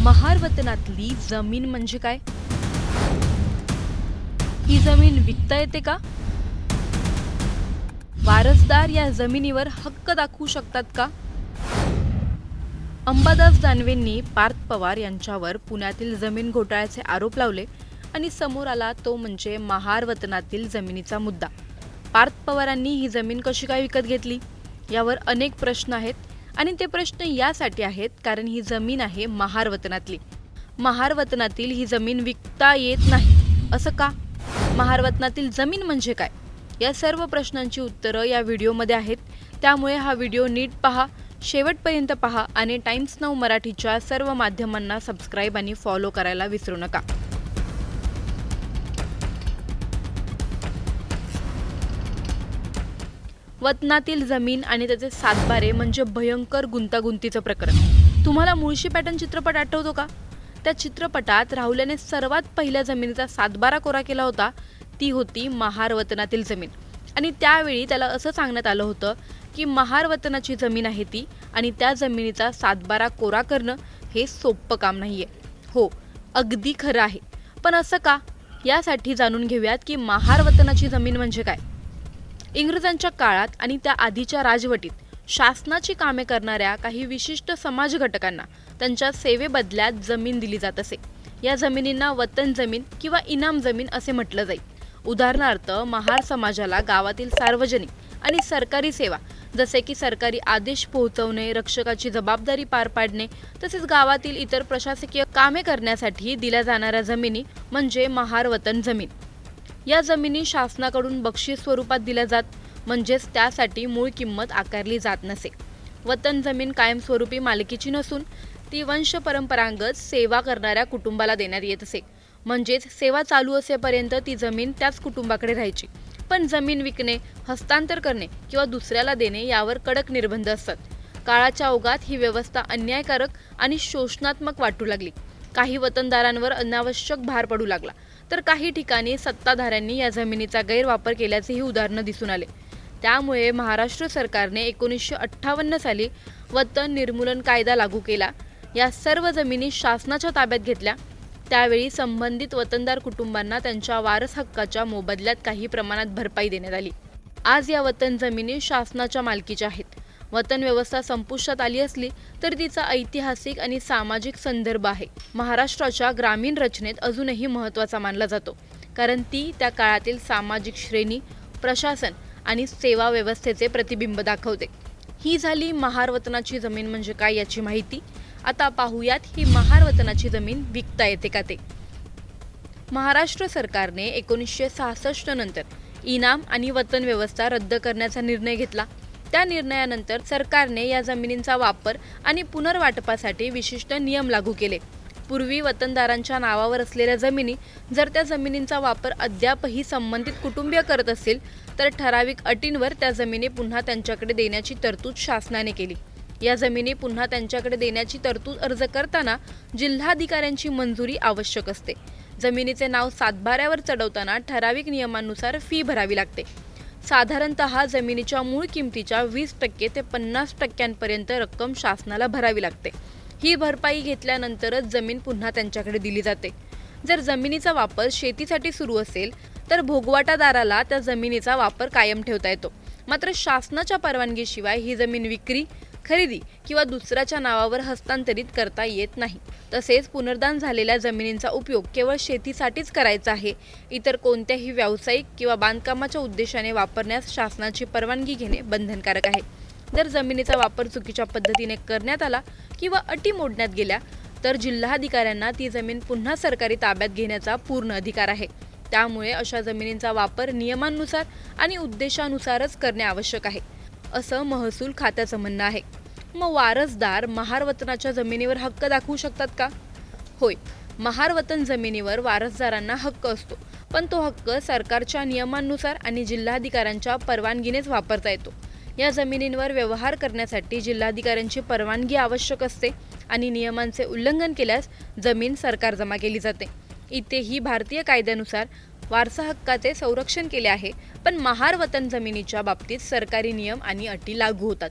महार वतनातली जमीन म्हणजे काय? ही जमीन विकता येते का? वारसदार या जमिनीवर हक्क दाखवू शकतात का? अंबादास दानवेंनी पार्थ पवार यांच्यावर पुण्यातील जमीन घोटाळ्याचे आरोप लावले आणि समोर आला तो म्हणजे महार वतनातील जमिनीचा मुद्दा। पार्थ पवारांनी ही जमीन कशी काय विकत घेतली यावर अनेक प्रश्न आहेत आणि ते प्रश्न यासाठी आहेत कारण ही जमीन आहे महार वतनातली। महार वतनातील ही जमीन विकता येत नाही असं का? महार वतनातील जमीन म्हणजे काय? या सर्व प्रश्नांची उत्तरं या व्हिडिओमध्ये आहेत, त्यामुळे हा व्हिडिओ नीट पहा, शेवटपर्यंत पहा आणि टाइम्स नाऊ मराठीच्या सर्व माध्यमांना सबस्क्राइब आणि फॉलो करायला विसरू नका। वतनातील जमीन आणि त्याचे सातबारे म्हणजे भयंकर गुंतागुंतीचं प्रकरण। तुम्हाला मुळशी पॅटर्न चित्रपट आठवतो का? त्या चित्रपटात राहुल्याने सर्वात पहिल्या जमिनीचा सातबारा कोरा केला होता, ती होती महार वतनातील जमीन। आणि त्यावेळी त्याला असं सांगण्यात आलं होतं की महार वतनाची जमीन आहे ती आणि त्या जमिनीचा सातबारा कोरा करणं हे सोपं काम नाहीये। हो, अगदी खरं आहे, पण असं का? यासाठी जाणून घेऊयात की महार वतनाची जमीन म्हणजे काय। इंग्रजांच्या काळात आणि त्या आधीच्या राजवटीत शासनाची कामे करणाऱ्या काही विशिष्ट समाज घटकांना त्यांच्या सेवेबदल्यात जमीन दिली जात असे। या जमिनींना वतन जमीन किंवा इनाम जमीन असे म्हटलं जाईल। उदाहरणार्थ महार समाजाला गावातील सार्वजनिक आणि सरकारी सेवा जसे की सरकारी आदेश पोहोचवणे, रक्षकाची जबाबदारी पार पाडणे तसेच गावातील इतर प्रशासकीय कामे करण्यासाठी दिल्या जाणाऱ्या जमिनी म्हणजे महार वतन जमीन। या जमिनी शासनाकडून बक्षीस स्वरूपात दिल्या जात, म्हणजेच त्यासाठी मूळ किंमत आकारली जात नसे। वतन जमीन कायमस्वरूपी मालकीची नसून ती वंश परंपरागत सेवा करणाऱ्या कुटुंबाला देण्यात येत असे, म्हणजेच सेवा चालू असेपर्यंत ती जमीन त्याच कुटुंबाकडे राहायची। पण जमीन विकणे, हस्तांतर करणे किंवा दुसऱ्याला देणे यावर कडक निर्बंध असतात। काळाच्या ओघात ही व्यवस्था अन्यायकारक आणि शोषणात्मक वाटू लागली। काही वतनदारांवर अनावश्यक भार पडू लागला, तर काही ठिकाणी सत्ताधाऱ्यांनी या जमिनीचा गैरवापर केल्याचेही उदाहरणं दिसून आले। त्यामुळे महाराष्ट्र सरकारने 1958 साली वतन निर्मूलन कायदा लागू केला। या सर्व जमिनी शासनाच्या ताब्यात घेतल्या। त्यावेळी संबंधित वतनदार कुटुंबांना त्यांच्या वारस हक्काच्या मोबदल्यात काही प्रमाणात भरपाई देण्यात आली। आज या वतन जमिनी शासनाच्या मालकीच्या आहेत। वतन व्यवस्था संपुष्टात आली असली तरी तिचा ऐतिहासिक आणि सामाजिक संदर्भ आहे महाराष्ट्राच्या ग्रामीण रचनेत अजूनही महत्त्वाचा मानला जातो, कारण ती त्या काळातील सामाजिक श्रेणी, प्रशासन आणि सेवा व्यवस्थेचे प्रतिबिंब दाखवते। ही झाली महार वतनाची जमीन म्हणजे काय याची माहिती। आता पाहूयात ही महार वतनाची जमीन विकता येते का ते। महाराष्ट्र सरकारने 1966 नंतर इनाम आणि वतन व्यवस्था रद्द करण्याचा निर्णय घेतला। त्या निर्णयानंतर सरकारने या जमिनींचा वापर आणि पुनर्वाटपासाठी विशिष्ट नियम लागू केले। पूर्वी वतनदारांच्या नावावर असलेल्या जमिनी जर त्या जमिनींचा वापर अद्यापही संबंधित कुटुंबीय करत असतील तर ठराविक अटींवर त्या जमिनी पुन्हा त्यांच्याकडे देण्याची तरतूद शासनाने केली। या जमिनी पुन्हा त्यांच्याकडे देण्याची तरतूद अर्ज करताना जिल्हाधिकाऱ्यांची मंजुरी आवश्यक असते। जमिनीचे नाव सातबाऱ्यावर चढवताना ठराविक नियमांनुसार फी भरावी लागते। साधारणतः जमिनीच्या मूळ किमतीच्या 20% ते 50% रक्कम शासनाला भरावी लागते। ही भरपाई घेतल्यानंतरच जमीन पुन्हा त्यांच्याकडे दिली जाते। जर जमिनीचा वापर शेतीसाठी सुरू असेल तर भोगवाटादाराला त्या जमिनीचा वापर कायम ठेवता येतो। मात्र शासनाच्या परवानगीशिवाय ही जमीन विक्री, खरेदी किंवा दुसऱ्याच्या नावावर हस्तांतरित करता येत नाही। तसेच पुनर्दान झालेल्या जमिनींचा उपयोग केवळ शेतीसाठीच करायचा आहे, इतर कोणत्याही व्यावसायिक किंवा बांधकामाच्या उद्देशाने वापरण्यास शासनाची परवानगी घेणे बंधनकारक आहे। जर जमिनीचा वापर चुकीच्या पद्धतीने करण्यात आला किंवा अटी मोडण्यात गेल्या तर जिल्हाधिकाऱ्यांना ती जमीन पुन्हा सरकारी ताब्यात घेण्याचा पूर्ण अधिकार आहे। त्यामुळे अशा जमिनींचा वापर नियमांनुसार आणि उद्देशानुसारच करणे आवश्यक आहे, असं महसूल खात्याचं म्हणणं आहे। मग वारसदार महार वतनाच्या जमिनीवर हक्क दाखवू शकतात का? होय, महार वतन जमिनीवर वारसदारांना हक्क असतो, पण तो हक्क सरकारच्या नियमांनुसार आणि जिल्हाधिकाऱ्यांच्या परवानगीनेच वापरता येतो। या जमिनींवर व्यवहार करण्यासाठी जिल्हाधिकाऱ्यांची परवानगी आवश्यक असते आणि नियमांचे उल्लंघन केल्यास जमीन सरकार जमा केली जाते। इथेही भारतीय कायद्यानुसार वारसा हक्काचे संरक्षण केले आहे, पण महार वतन जमिनीच्या बाबतीत सरकारी नियम आणि अटी लागू होतात।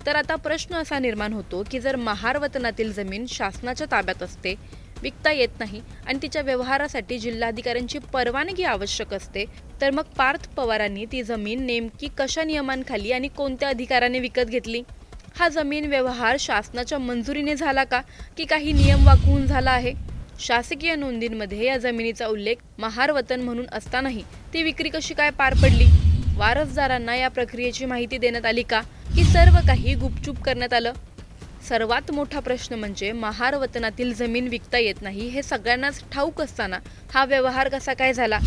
तर आता प्रश्न असा निर्माण होतो की जर महार वतनातील जमीन शासनाच्या ताब्यात असते, विकता येत नाही आणि तिच्या व्यवहारासाठी जिल्हाधिकाऱ्यांची परवानगी आवश्यक असते, तर मग पार्थ पवारांनी ती जमीन नेमकी कशा नियमांखाली आणि कोणत्या अधिकाराने विकत घेतली? हा जमीन व्यवहार शासनाच्या मंजुरीने झाला का की काही नियम वाकवून झाला आहे? शासकीय नोंदींमध्ये या जमिनीचा उल्लेख महार वतन म्हणून असतानाही ती विक्री कशी काय पार पडली? वारसदारांना या प्रक्रियेची माहिती देण्यात आली का की सर्व काही गुपचूप करण्यात आलं? सर्वात मोठा प्रश्न म्हणजे महार वतनातील जमीन विकता येत नाही हे सगळ्यांनाच ठाऊक असताना हा व्यवहार कसा काय झाला?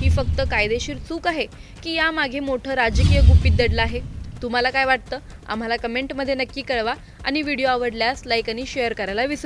ही फक्त कायदेशीर चूक आहे की यामागे मोठं राजकीय गुपित दडलं आहे? तुम्हाला काय वाटतं? आम्हाला कमेंटमध्ये नक्की कळवा आणि व्हिडिओ आवडल्यास लाईक आणि शेअर करायला विसरू